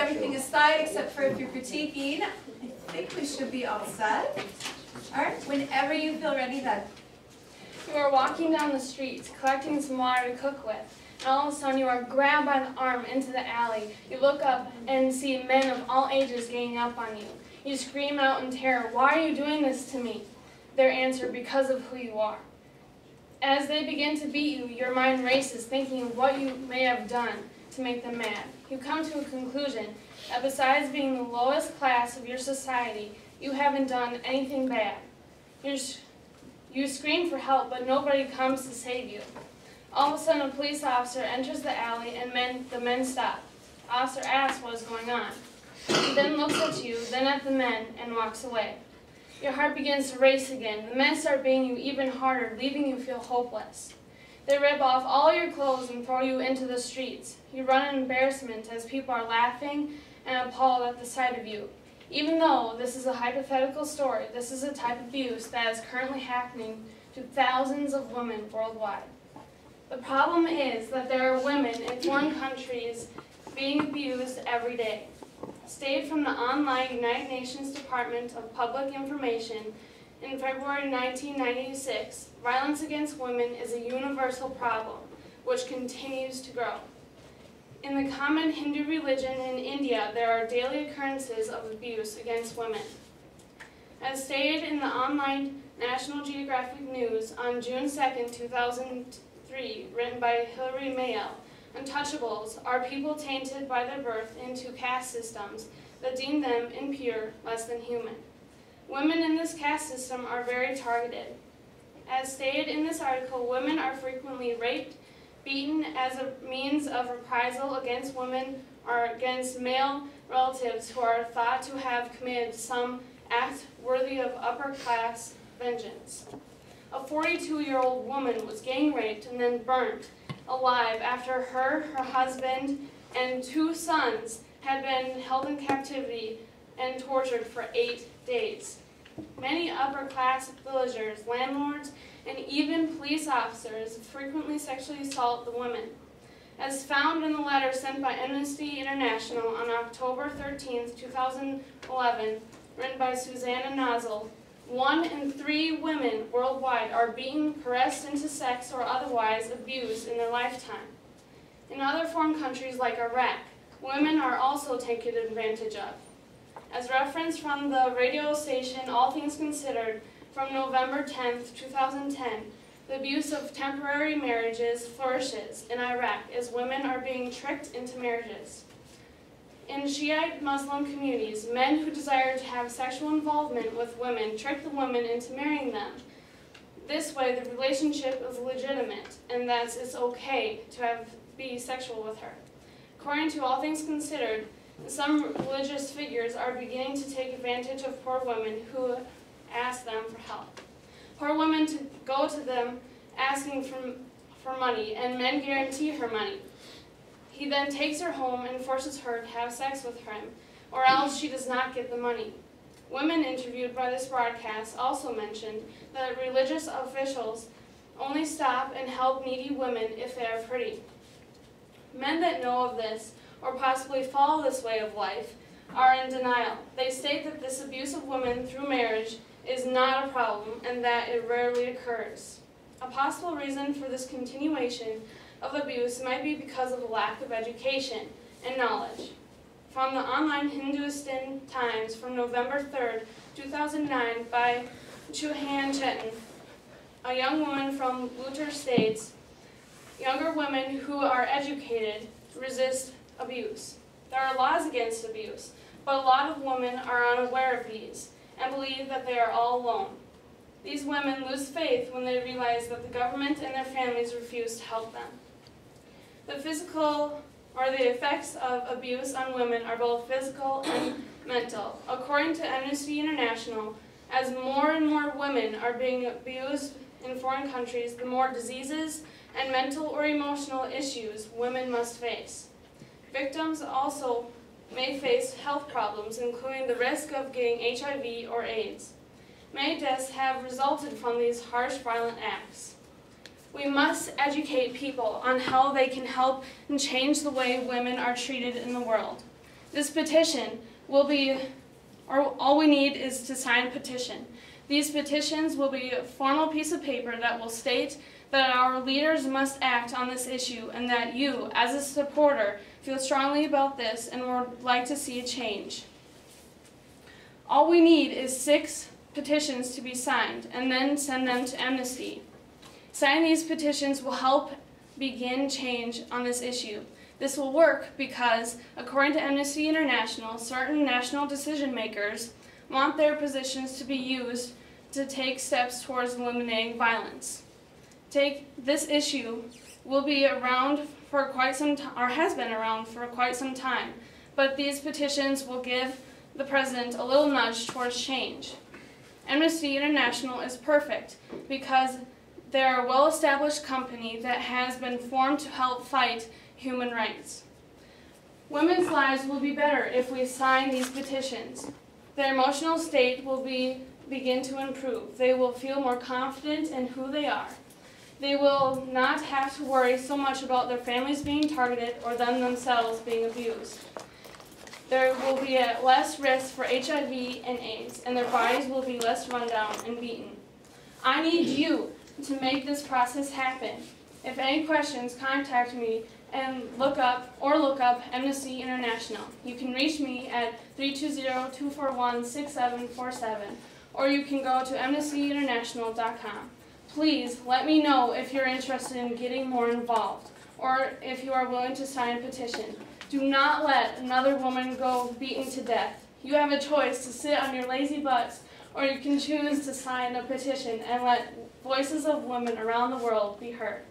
everything aside except for if you're critiquing, I think we should be all set. All right, whenever you feel ready then. You are walking down the street, collecting some water to cook with, and all of a sudden you are grabbed by the arm into the alley. You look up and see men of all ages ganging up on you. You scream out in terror, "Why are you doing this to me?" Their answer, "Because of who you are." As they begin to beat you, your mind races, thinking of what you may have done to make them mad. You come to a conclusion that besides being the lowest class of your society, you haven't done anything bad. You scream for help, but nobody comes to save you. All of a sudden, a police officer enters the alley, and the men stop. The officer asks what is going on. He then looks at you, then at the men, and walks away. Your heart begins to race again. The men start beating you even harder, leaving you feel hopeless. They rip off all your clothes and throw you into the streets. You run in embarrassment as people are laughing and appalled at the sight of you. Even though this is a hypothetical story, this is a type of abuse that is currently happening to thousands of women worldwide. The problem is that there are women in foreign countries being abused every day. Stated from the online United Nations Department of Public Information in February 1996, violence against women is a universal problem, which continues to grow. In the common Hindu religion in India, there are daily occurrences of abuse against women. As stated in the online National Geographic News on June 2, 2003, written by Hilary Mayel, untouchables are people tainted by their birth into caste systems that deem them impure, less than human. Women in this caste system are very targeted. As stated in this article, women are frequently raped, beaten as a means of reprisal against women or against male relatives who are thought to have committed some act worthy of upper-class vengeance. A 42-year-old woman was gang raped and then burnt alive after her husband, and 2 sons had been held in captivity and tortured for 8 days. Many upper-class villagers, landlords, and even police officers frequently sexually assault the women. As found in the letter sent by Amnesty International on October 13, 2011, written by Susanna Nozzle, 1 in 3 women worldwide are beaten, caressed into sex, or otherwise abused in their lifetime. In other foreign countries like Iraq, women are also taken advantage of. As referenced from the radio station All Things Considered from November 10, 2010, the abuse of temporary marriages flourishes in Iraq as women are being tricked into marriages. In Shiite Muslim communities, men who desire to have sexual involvement with women trick the women into marrying them. This way, the relationship is legitimate, and that it's okay to be sexual with her. According to All Things Considered, some religious figures are beginning to take advantage of poor women who ask them for help. Poor women to go to them asking for money, and men guarantee her money. He then takes her home and forces her to have sex with him, or else she does not get the money. Women interviewed by this broadcast also mentioned that religious officials only stop and help needy women if they are pretty. Men that know of this, or possibly follow this way of life, are in denial. They state that this abuse of women through marriage is not a problem and that it rarely occurs. A possible reason for this continuation of abuse might be because of a lack of education and knowledge. From the online Hindustan Times from November 3, 2009 by Chuhan Chetan, a young woman from Uttar states, younger women who are educated resist abuse. There are laws against abuse, but a lot of women are unaware of these and believe that they are all alone. These women lose faith when they realize that the government and their families refuse to help them. The physical or the effects of abuse on women are both physical and mental. According to Amnesty International, as more and more women are being abused in foreign countries, the more diseases and mental or emotional issues women must face. Victims also may face health problems, including the risk of getting HIV or AIDS. Many deaths have resulted from these harsh, violent acts. We must educate people on how they can help and change the way women are treated in the world. This petition will be, or all we need is to sign a petition. These petitions will be a formal piece of paper that will state that our leaders must act on this issue and that you, as a supporter, feel strongly about this and would like to see a change. All we need is 6 petitions to be signed and then send them to Amnesty. Signing these petitions will help begin change on this issue. This will work because, according to Amnesty International, certain national decision makers want their positions to be used to take steps towards eliminating violence. This issue will be around for quite some time, or has been around for quite some time, but these petitions will give the president a little nudge towards change. Amnesty International is perfect because they are a well-established company that has been formed to help fight human rights. Women's lives will be better if we sign these petitions. Their emotional state will begin to improve. They will feel more confident in who they are. They will not have to worry so much about their families being targeted or them themselves being abused. There will be a less risk for HIV and AIDS, and their bodies will be less run down and beaten. I need you to make this process happen. If any questions, contact me and look up Amnesty International. You can reach me at 320-241-6747, or you can go to amnestyinternational.com. Please let me know if you're interested in getting more involved, or if you are willing to sign a petition. Do not let another woman go beaten to death. You have a choice to sit on your lazy butts, or you can choose to sign a petition and let voices of women around the world be heard.